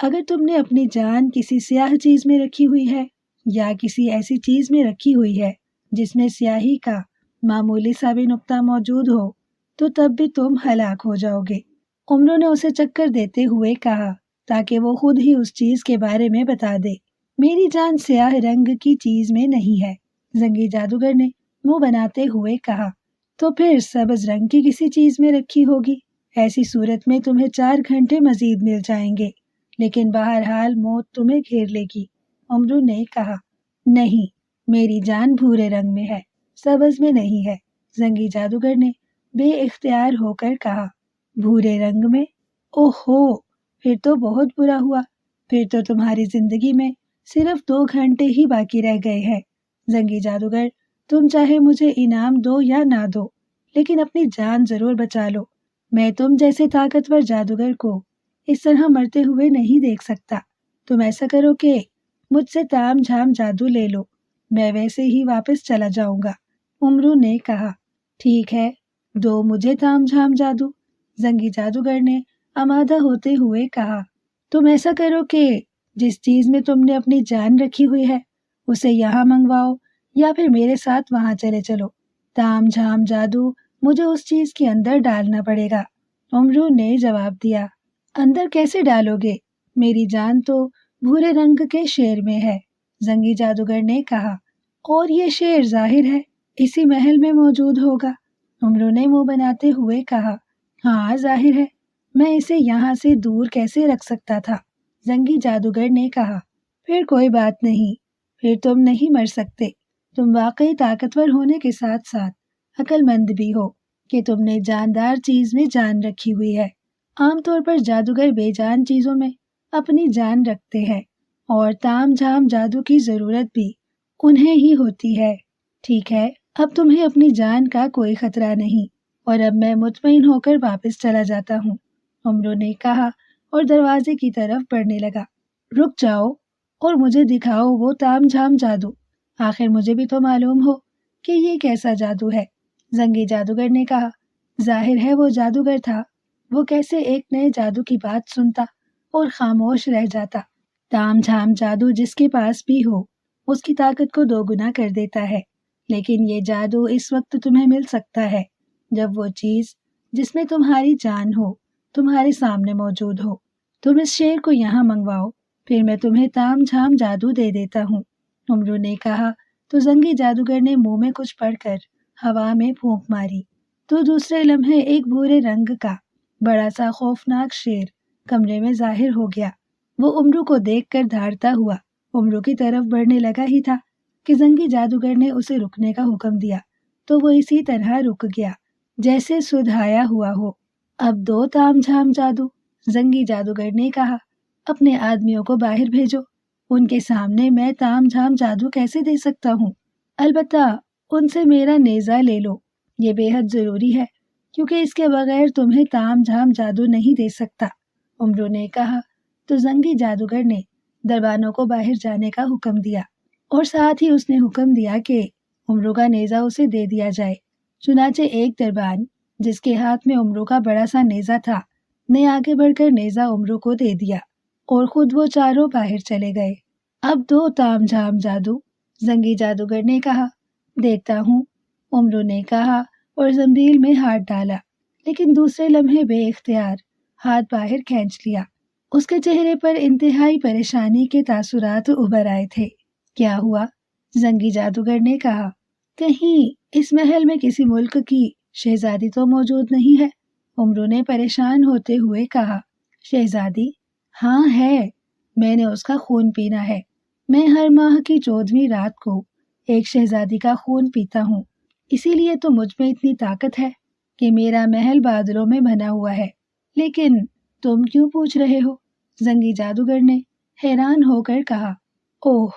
اگر تم نے اپنی جان کسی سیاہ چیز میں رکھی ہوئی ہے یا کسی ایسی چیز میں رکھی ہوئی ہے جس میں سیاہی کا معمولی سا بھی نقطہ موجود ہو تو تب بھی تم ہلاک ہو جاؤ گے، عمرو نے اسے چکر دیتے ہوئے کہا تاکہ وہ خود ہی اس چیز کے بارے میں بتا دے۔ میری جان سیاہ رنگ کی چیز میں نہیں ہے، زنگی جادوگر نے منہ بناتے ہوئے کہا۔ تو پھر سبز رنگ کی کسی چیز میں رکھی ہوگی، ایسی صورت میں تمہیں 4 گھنٹے مزید مل جائیں گے، لیکن بہرحال موت تمہیں گھیر لے گی، عمرو نے کہا۔ نہیں، میری جان بھورے رنگ میں ہے، سبز میں نہیں ہے، زنگی جادوگر نے بے اختیار ہو کر کہا۔ بھورے رنگ میں؟ اوہو، پھر تو بہت برا ہوا، پھر تو تمہاری زندگی میں صرف 2 گھنٹے ہی باقی رہ گئے ہیں۔ زنگی جادوگر، تم چاہے مجھے انعام دو یا نہ دو، لیکن اپنی جان ضرور بچا لو۔ میں تم جیسے طاقتور جادوگر کو اس طرح مرتے ہوئے نہیں دیکھ سکتا۔ تم ایسا کرو کہ مجھ سے تام جھام جادو لے لو، میں ویسے ہی واپس چلا جاؤں گا، عمرو نے کہا۔ ٹھیک ہے، دو مجھے تام جھام جادو، زنگی جادوگر نے آمادہ ہوتے ہوئے کہا۔ تم ایسا کرو کہ جس چیز میں تم نے اپنی جان رکھی ہوئی ہے اسے یہاں منگواؤ یا پھر میرے ساتھ وہاں چلے چلو۔ تام جھام جادو مجھے اس چیز کے اندر ڈالنا پڑے گا، عمرو نے جواب دیا۔ اندر کیسے ڈالو گے؟ میری جان تو بھورے رنگ کے شیر میں ہے، زنگی جادوگر نے کہا۔ اور یہ شیر ظاہر ہے اسی محل میں موجود ہوگا، عمرو نے منہ بناتے ہوئے کہا۔ ہاں ظاہر ہے، میں اسے یہاں سے دور کیسے رکھ سکتا تھا؟ زنگی جادوگر نے کہا۔ پھر کوئی بات نہیں، پھر تم نہیں مر سکتے۔ تم واقعی طاقتور ہونے کے ساتھ ساتھ عقل مند بھی ہو کہ تم نے جاندار چیز میں جان رکھی ہوئی ہے۔ عام طور پر جادوگر بے جان چیزوں میں اپنی جان رکھتے ہیں اور تام جھام جادو کی ضرورت بھی انہیں ہی ہوتی ہے۔ ٹھیک ہے، اب تمہیں اپنی جان کا کوئی خطرہ نہیں اور اب میں مطمئن ہو کر واپس چلا جاتا ہوں، امرو نے کہا اور دروازے کی طرف بڑھنے لگا۔ رک جاؤ اور مجھے دکھاؤ وہ تام جھام جادو، آخر مجھے بھی تو معلوم ہو کہ یہ کیسا جادو ہے، زنگی جادوگر نے کہا۔ ظاہر ہے وہ جادوگر تھا، وہ کیسے ایک نئے جادو کی بات سنتا اور خاموش رہ جاتا۔ تام جھام جادو جس کے پاس بھی ہو اس کی طاقت کو 2 گنا کر دیتا ہے، لیکن یہ جادو اس وقت تمہیں مل سکتا ہے جب وہ چیز جس میں تمہاری جان ہو تمہارے سامنے موجود ہو۔ تم اس شیر کو یہاں منگواؤ، پھر میں تمہیں تام جھام جادو دے دیتا ہوں، امرو نے کہا۔ تو زنگی جادوگر نے منہ میں کچھ پڑھ کر ہوا میں پھونک ماری تو دوسرے لمحے ایک بھورے رنگ کا بڑا سا خوفناک شیر کمرے میں ظاہر ہو گیا۔ وہ امرو کو دیکھ کر دھاڑتا ہوا امرو کی طرف بڑھنے لگا ہی تھا کہ زنگی جادوگر نے اسے رکنے کا حکم دیا تو وہ اسی طرح رک گیا جیسے سدھایا ہوا ہو۔ اب 2 تام جھام جادو، زنگی جادوگر نے کہا۔ اپنے آدمیوں کو باہر بھیجو، ان کے سامنے میں تام جھام جادو کیسے دے سکتا ہوں؟ البتہ ان سے میرا نیزہ لے لو، یہ بے حد ضروری ہے کیونکہ اس کے بغیر تمہیں تام جھام جادو نہیں دے سکتا، امرو نے کہا۔ تو زنگی جادوگر نے دربانوں کو باہر جانے کا حکم دیا اور ساتھ ہی اس نے حکم دیا کہ امرو کا نیزہ اسے دے دیا جائے۔ چنانچہ ایک دربان جس کے ہاتھ میں امرو کا بڑا سا نیزہ تھا نے آگے بڑھ کر نیزہ امرو کو دے دیا اور خود وہ چاروں باہر چلے گئے۔ اب 2 تام جھام جادو، زنگی جادوگر نے کہا۔ دیکھتا ہوں، امرو نے کہا اور زنبیل میں ہاتھ ڈالا، لیکن دوسرے لمحے بے اختیار ہاتھ باہر کھینچ لیا۔ اس کے چہرے پر انتہائی پریشانی کے تاثرات ابھر آئے تھے۔ کیا ہوا؟ زنگی جادوگر نے کہا۔ کہیں اس محل میں کسی ملک کی شہزادی تو موجود نہیں ہے؟ امرو نے پریشان ہوتے ہوئے کہا۔ شہزادی؟ ہاں ہے، میں نے اس کا خون پینا ہے۔ میں ہر ماہ کی 14ویں رات کو ایک شہزادی کا خون پیتا ہوں، اسی لیے تو مجھ میں اتنی طاقت ہے کہ میرا محل بادلوں میں بنا ہوا ہے۔ لیکن تم کیوں پوچھ رہے ہو؟ زنگی جادوگر نے حیران ہو کر کہا۔ اوہ،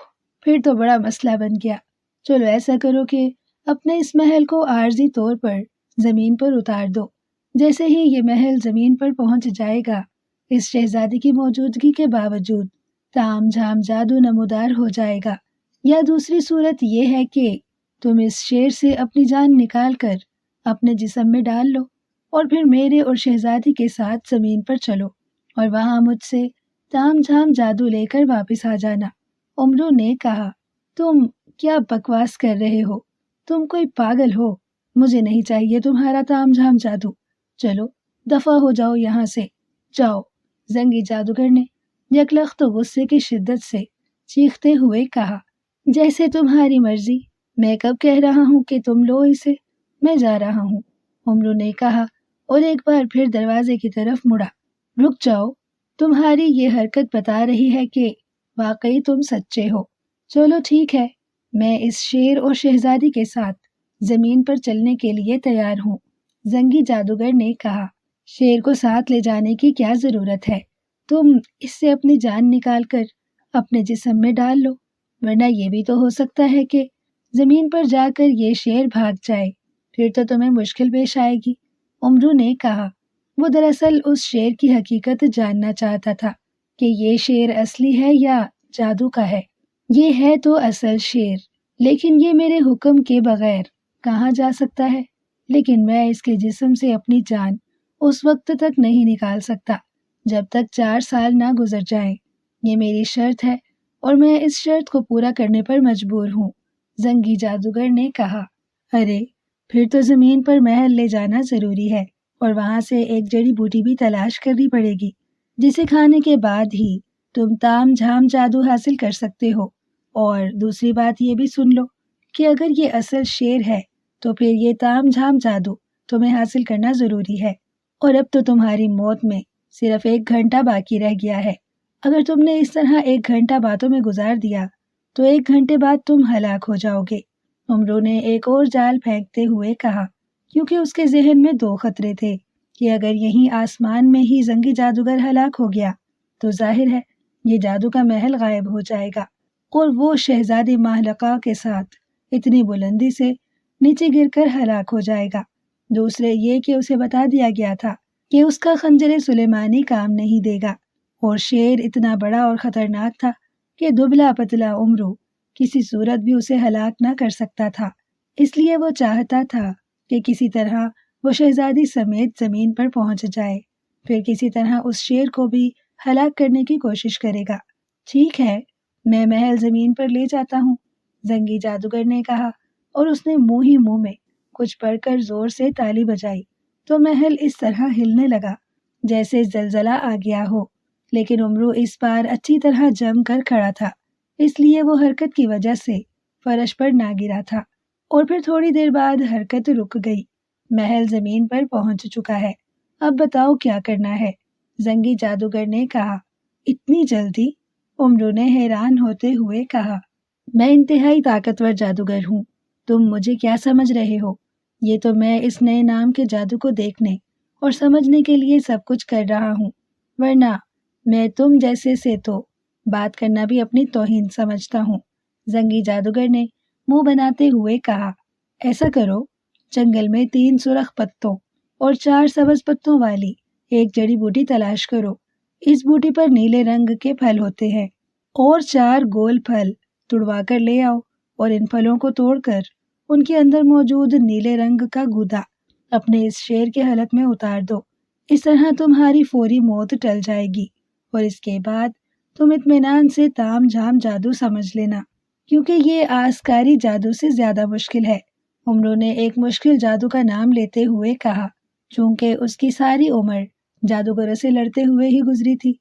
پھر تو بڑا مسئلہ بن گیا۔ چلو ایسا کرو کہ اپنے اس محل کو عارضی طور پر زمین پر اتار دو۔ جیسے ہی یہ محل زمین پر پہنچ جائے گا، اس شہزادی کی موجودگی کے باوجود تام جھام جادو نمودار ہو جائے گا۔ یا دوسری صورت یہ ہے کہ تم اس شیر سے اپنی جان نکال کر اپنے جسم میں ڈال لو اور پھر میرے اور شہزادی کے ساتھ زمین پر چلو اور وہاں مجھ سے تام جھام جادو لے کر واپس آ جانا، امرو نے کہا۔ تم کیا بکواس کر رہے ہو؟ تم کوئی پاگل ہو؟ مجھے نہیں چاہیے تمہارا تام جھام جادو۔ چلو دفع ہو جاؤ یہاں سے، جاؤ، زنگی جادوگر نے یکلخت غصے کی شدت سے چیختے ہوئے کہا۔ جیسے تمہاری مرضی، میں کب کہہ رہا ہوں کہ تم لو اسے، میں جا رہا ہوں، امرو نے کہا اور ایک بار پھر دروازے کی طرف مڑا۔ رک جاؤ، تمہاری یہ حرکت بتا رہی ہے کہ واقعی تم سچے ہو۔ چلو ٹھیک ہے، میں اس شیر اور شہزادی کے ساتھ زمین پر چلنے کے لیے تیار ہوں، زنگی جادوگر نے کہا۔ شیر کو ساتھ لے جانے کی کیا ضرورت ہے؟ تم اس سے اپنی جان نکال کر اپنے جسم میں ڈال لو، ورنہ یہ بھی تو ہو سکتا ہے کہ زمین پر جا کر یہ شیر بھاگ جائے، پھر تو تمہیں مشکل پیش آئے گی، امرو نے کہا۔ وہ دراصل اس شیر کی حقیقت جاننا چاہتا تھا کہ یہ شیر اصلی ہے یا جادو کا ہے۔ یہ ہے تو اصل شیر، لیکن یہ میرے حکم کے بغیر کہاں جا سکتا ہے؟ لیکن میں اس کے جسم سے اپنی جان اس وقت تک نہیں نکال سکتا جب تک 4 سال نہ گزر جائیں۔ یہ میری شرط ہے اور میں اس شرط کو پورا کرنے پر مجبور ہوں، زنگی جادوگر نے کہا۔ ارے، پھر تو زمین پر محل لے جانا ضروری ہے اور وہاں سے ایک جڑی بوٹی بھی تلاش کرنی پڑے گی جسے کھانے کے بعد ہی تم تام جھام جادو حاصل کر سکتے ہو۔ اور دوسری بات یہ بھی سن لو کہ اگر یہ اصل شیر ہے تو پھر یہ تام جھام جادو تمہیں حاصل کرنا ضروری ہے، اور اب تو تمہاری موت میں صرف 1 گھنٹہ باقی رہ گیا ہے۔ اگر تم نے اس طرح 1 گھنٹہ باتوں میں گزار دیا تو 1 گھنٹے بعد تم ہلاک ہو جاؤ گے۔ امرو نے ایک اور جال پھینکتے ہوئے کہا، کیونکہ اس کے ذہن میں 2 خطرے تھے کہ اگر یہیں آسمان میں ہی زنگی جادوگر ہلاک ہو گیا تو ظاہر ہے یہ جادو کا محل غائب ہو جائے گا اور وہ شہزادی مہلکہ کے ساتھ اتنی بلندی سے نیچے گر کر ہلاک ہو جائے گا۔ دوسرے یہ کہ اسے بتا دیا گیا تھا کہ اس کا خنجر سلیمانی کام نہیں دے گا، اور شیر اتنا بڑا اور خطرناک تھا کہ دبلا پتلا امرو کسی صورت بھی اسے ہلاک نہ کر سکتا تھا۔ اس لیے وہ چاہتا تھا کہ کسی طرح وہ شہزادی سمیت زمین پر پہنچ جائے، پھر کسی طرح اس شیر کو بھی ہلاک کرنے کی کوشش کرے گا۔ ٹھیک ہے، میں محل زمین پر لے جاتا ہوں، زنگی جادوگر نے کہا، اور اس نے منہ ہی منہ میں کچھ پڑھ کر زور سے تالی بجائی تو محل اس طرح ہلنے لگا جیسے زلزلہ آ گیا ہو، لیکن امرو اس بار اچھی طرح جم کر کھڑا تھا، اس لیے وہ حرکت کی وجہ سے فرش پر نہ گرا تھا، اور پھر تھوڑی دیر بعد حرکت رک گئی۔ محل زمین پر پہنچ چکا ہے، اب بتاؤ کیا کرنا ہے، زنگی جادوگر نے کہا۔ اتنی جلدی؟ امرو نے حیران ہوتے ہوئے کہا، میں انتہائی طاقتور جادوگر ہوں، تم مجھے کیا سمجھ رہے ہو؟ یہ تو میں اس نئے نام کے جادو کو دیکھنے اور سمجھنے کے لیے سب کچھ کر رہا ہوں، ورنہ میں تم جیسے سے تو بات کرنا بھی اپنی توہین سمجھتا ہوں، زنگی جادوگر نے منہ بناتے ہوئے کہا۔ ایسا کرو، جنگل میں 3 سرخ پتوں اور 4 سبز پتوں والی ایک جڑی بوٹی تلاش کرو، اس بوٹی پر نیلے رنگ کے پھل ہوتے ہیں، اور 4 گول پھل تڑوا کر لے آؤ، اور ان پھلوں کو توڑ کر ان کے اندر موجود نیلے رنگ کا گودا اپنے اس شیر کے حلق میں اتار دو، اس طرح تمہاری فوری موت ٹل جائے گی، اور اس کے بعد تم اطمینان سے تام جھام جادو سمجھ لینا، کیونکہ یہ آسکاری جادو سے زیادہ مشکل ہے۔ امرو نے ایک مشکل جادو کا نام لیتے ہوئے کہا، چونکہ اس کی ساری عمر جادوگروں سے لڑتے ہوئے ہی گزری تھی،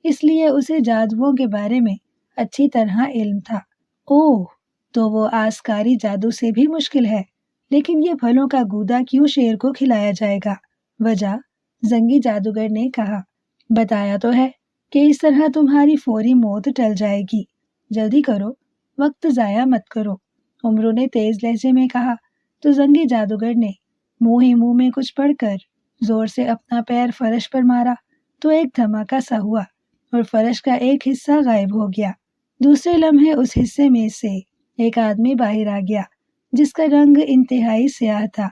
اس لیے اسے جادوؤں کے بارے میں اچھی طرح علم تھا۔ اوہ، تو وہ آسکاری جادو سے بھی مشکل ہے، لیکن یہ پھلوں کا گودا کیوں شیر کو کھلایا جائے گا؟ وجہ، زنگی جادوگر نے کہا، بتایا تو ہے کہ اس طرح تمہاری فوری موت ٹل جائے گی، جلدی کرو، وقت ضائع مت کرو، امرو نے تیز لہجے میں کہا۔ تو زنگی جادوگر نے منہ ہی منہ میں کچھ پڑھ کر زور سے اپنا پیر فرش پر مارا تو ایک دھماکہ سا ہوا اور فرش کا ایک حصہ غائب ہو گیا۔ دوسرے لمحے اس حصے میں سے ایک آدمی باہر آ گیا جس کا رنگ انتہائی سیاہ تھا،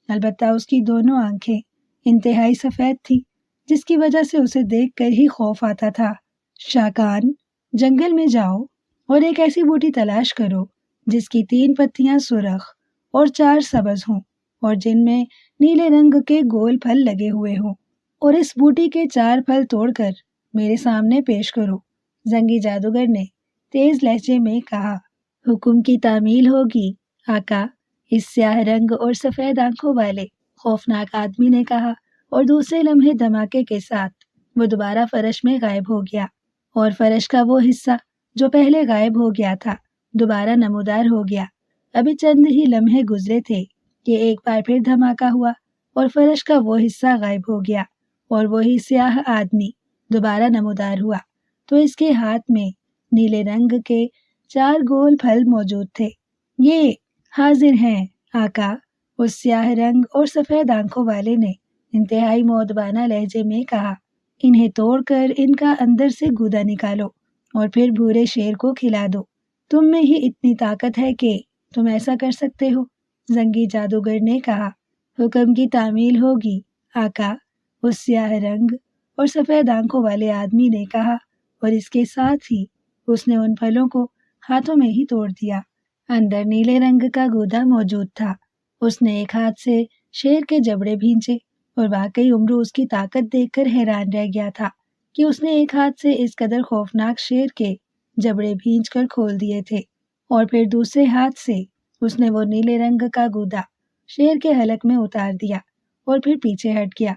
البتہ اس کی دونوں آنکھیں انتہائی سفید تھی، جس کی وجہ سے اسے دیکھ کر ہی خوف آتا تھا۔ شاکان، جنگل میں جاؤ اور ایک ایسی بوٹی تلاش کرو جس کی 3 پتیاں سرخ اور 4 سبز ہوں، اور جن میں نیلے رنگ کے گول پھل لگے ہوئے ہوں، اور اس بوٹی کے 4 پھل توڑ کر میرے سامنے پیش کرو، زنگی جادوگر نے تیز لہجے میں کہا۔ حکم کی تعمیل ہوگی آقا، اس سیاہ رنگ اور سفید آنکھوں والے خوفناک آدمی نے کہا، اور دوسرے لمحے دھماکے کے ساتھ وہ دوبارہ فرش میں غائب ہو گیا، اور فرش کا وہ حصہ جو پہلے غائب ہو گیا تھا دوبارہ نمودار ہو گیا۔ ابھی چند ہی لمحے گزرے تھے کہ ایک بار پھر دھماکہ ہوا اور فرش کا وہ حصہ غائب ہو گیا، اور وہی سیاہ آدمی دوبارہ نمودار ہوا، تو اس کے ہاتھ میں نیلے رنگ کے 4 گول پھل موجود تھے۔ یہ حاضر ہیں آقا، اس سیاہ رنگ اور سفید آنکھوں والے نے انتہائی مؤدبانہ لہجے میں کہا۔ انہیں توڑ کر ان کا اندر سے گودا نکالو اور پھر بھورے شیر کو کھلا دو، تم میں ہی اتنی طاقت ہے کہ تم ایسا کر سکتے ہو، زنگی جادوگر نے کہا۔ حکم کی تعمیل ہوگی آقا، اس سیاہ رنگ اور سفید آنکھوں والے آدمی نے کہا، اور اس کے ساتھ ہی اس نے ان پھلوں کو ہاتھوں میں ہی توڑ دیا۔ اندر نیلے رنگ کا گودا موجود تھا۔ اس نے ایک ہاتھ سے شیر کے جبڑے بھینچے، اور واقعی امرو اس کی طاقت دیکھ کر حیران رہ گیا تھا کہ اس نے ایک ہاتھ سے اس قدر خوفناک شیر کے جبڑے بھینچ کر کھول دیے تھے، اور پھر دوسرے ہاتھ سے اس نے وہ نیلے رنگ کا گودا شیر کے حلق میں اتار دیا اور پھر پیچھے ہٹ گیا۔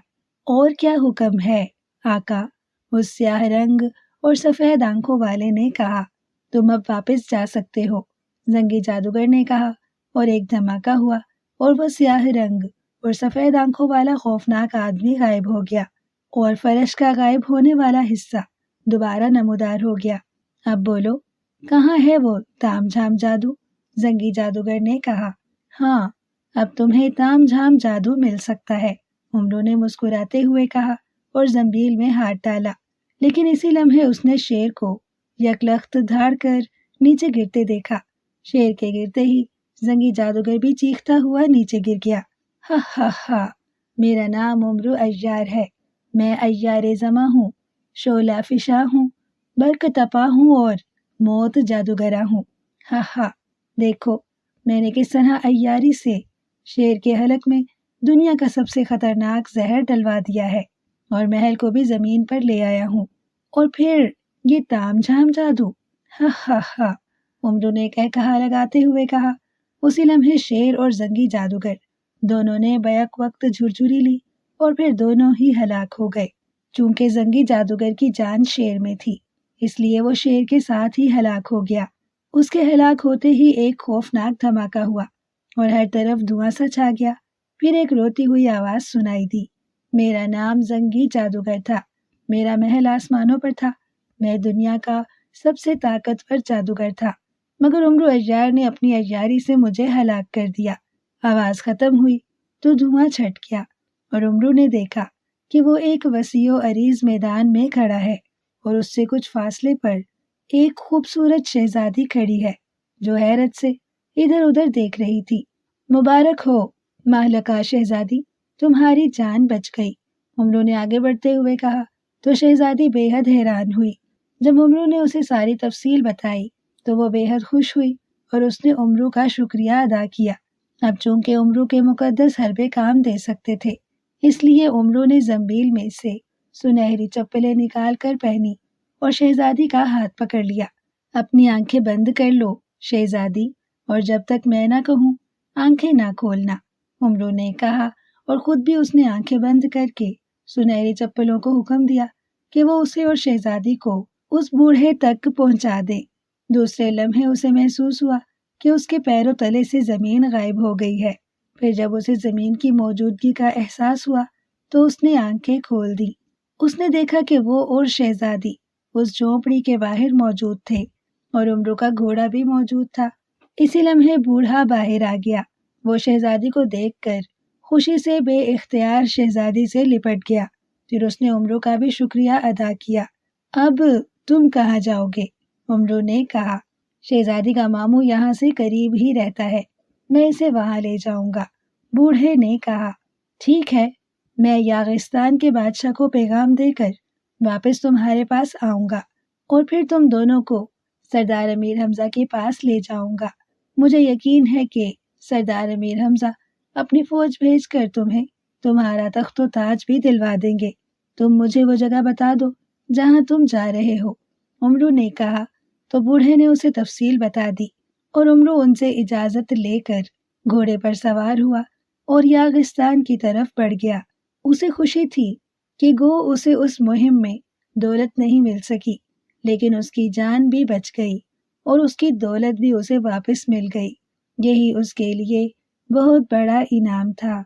اور کیا حکم ہے آقا، اس سیاہ رنگ اور سفید آنکھوں والے نے کہا۔ تم اب واپس جا سکتے ہو، زنگی جادوگر نے کہا، اور ایک دھماکہ ہوا اور وہ سیاہ رنگ اور سفید آنکھوں والا خوفناک آدمی غائب ہو گیا، اور فرش کا غائب ہونے والا حصہ دوبارہ نمودار ہو گیا۔ اب بولو، کہاں ہے وہ تام جھام جادو؟ زنگی جادوگر نے کہا۔ ہاں، اب تمہیں تام جھام جادو مل سکتا ہے، امرو نے مسکراتے ہوئے کہا اور زنبیل میں ہاتھ ڈالا۔ لیکن اسی لمحے اس نے شیر کو یکلخت دھاڑ کر نیچے گرتے دیکھا۔ شیر کے گرتے ہی زنگی جادوگر بھی چیختا ہوا نیچے گر گیا۔ ہا ہا ہا، میرا نام امرو عیار ہے، میں عیار زماں ہوں، شعلہ فشاں ہوں، برق تپا ہوں اور موت جادوگراں ہوں۔ ہا ہا، دیکھو میں نے کس طرح عیاری سے شیر کے حلق میں دنیا کا سب سے خطرناک زہر ڈلوا دیا ہے اور محل کو بھی زمین پر لے آیا ہوں، اور پھر یہ تام جھام جادو۔ ہا ہا ہا، امرو نے کہا لگاتے ہوئے کہا۔ اسی لمحے شیر اور زنگی جادوگر دونوں نے بیک وقت جھرجھری لی اور پھر دونوں ہی ہلاک ہو گئے۔ چونکہ زنگی جادوگر کی جان شیر میں تھی، اس لیے وہ شیر کے ساتھ ہی ہلاک ہو گیا۔ اس کے ہلاک ہوتے ہی ایک خوفناک دھماکہ ہوا اور ہر طرف دھواں سا چھا گیا۔ پھر ایک روتی ہوئی آواز سنائی دی۔ میرا نام زنگی جادوگر تھا، میرا محل آسمانوں پر تھا، میں دنیا کا سب سے طاقتور جادوگر تھا، مگر امرو عیار نے اپنی عیاری سے مجھے ہلاک کر دیا۔ آواز ختم ہوئی تو دھواں چھٹ گیا اور امرو نے دیکھا کہ وہ ایک وسیع و عریض میدان میں کھڑا ہے اور اس سے کچھ فاصلے پر ایک خوبصورت شہزادی کھڑی ہے جو حیرت سے ادھر ادھر دیکھ رہی تھی۔ مبارک ہو مہلکہ شہزادی، تمہاری جان بچ گئی، امرو نے آگے بڑھتے ہوئے کہا۔ تو شہزادی بے حد حیران ہوئی۔ جب امرو نے اسے ساری تفصیل بتائی تو وہ بے حد خوش ہوئی اور اس نے امرو کا شکریہ ادا کیا۔ اب چونکہ امرو کے مقدس حربے کام دے سکتے تھے، اس لیے امرو نے زنبیل میں سے سنہری چپلیں نکال کر پہنی اور شہزادی کا ہاتھ پکڑ لیا۔ اپنی آنکھیں بند کر لو شہزادی، اور جب تک میں نہ کہوں آنکھیں نہ کھولنا، امرو نے کہا، اور خود بھی اس نے آنکھیں بند کر کے سنہری چپلوں کو حکم دیا کہ وہ اسے اور شہزادی کو اس بوڑھے تک پہنچا دیں۔ دوسرے لمحے اسے محسوس ہوا کہ اس کے پیروں تلے سے زمین غائب ہو گئی ہے۔ پھر جب اسے زمین کی موجودگی کا احساس ہوا تو اس نے آنکھیں کھول دی۔ اس نے دیکھا کہ وہ اور شہزادی اس جھونپڑی کے باہر موجود تھے اور امرو کا گھوڑا بھی موجود تھا۔ اسی لمحے بوڑھا باہر آ گیا۔ وہ شہزادی کو دیکھ کر خوشی سے بے اختیار شہزادی سے لپٹ گیا۔ پھر اس نے امرو کا بھی شکریہ ادا کیا۔ اب تم کہاں جاؤ گے؟ امرو نے کہا۔ شہزادی کا ماموں یہاں سے قریب ہی رہتا ہے، میں اسے وہاں لے جاؤں گا، بوڑھے نے کہا۔ ٹھیک ہے، میں یاغستان کے بادشاہ کو پیغام دے کر واپس تمہارے پاس آؤں گا اور پھر تم دونوں کو سردار امیر حمزہ کے پاس لے جاؤں گا۔ مجھے یقین ہے کہ سردار امیر حمزہ اپنی فوج بھیج کر تمہیں تمہارا تخت و تاج بھی دلوا دیں گے۔ تم مجھے وہ جگہ بتا دو جہاں تم جا رہے ہو، امرو نے کہا۔ تو بوڑھے نے اسے تفصیل بتا دی اور امرو ان سے اجازت لے کر گھوڑے پر سوار ہوا اور یاغستان کی طرف بڑھ گیا۔ اسے خوشی تھی کہ گو اسے اس مہم میں دولت نہیں مل سکی، لیکن اس کی جان بھی بچ گئی اور اس کی دولت بھی اسے واپس مل گئی۔ یہی اس کے لیے بہت بڑا انعام تھا۔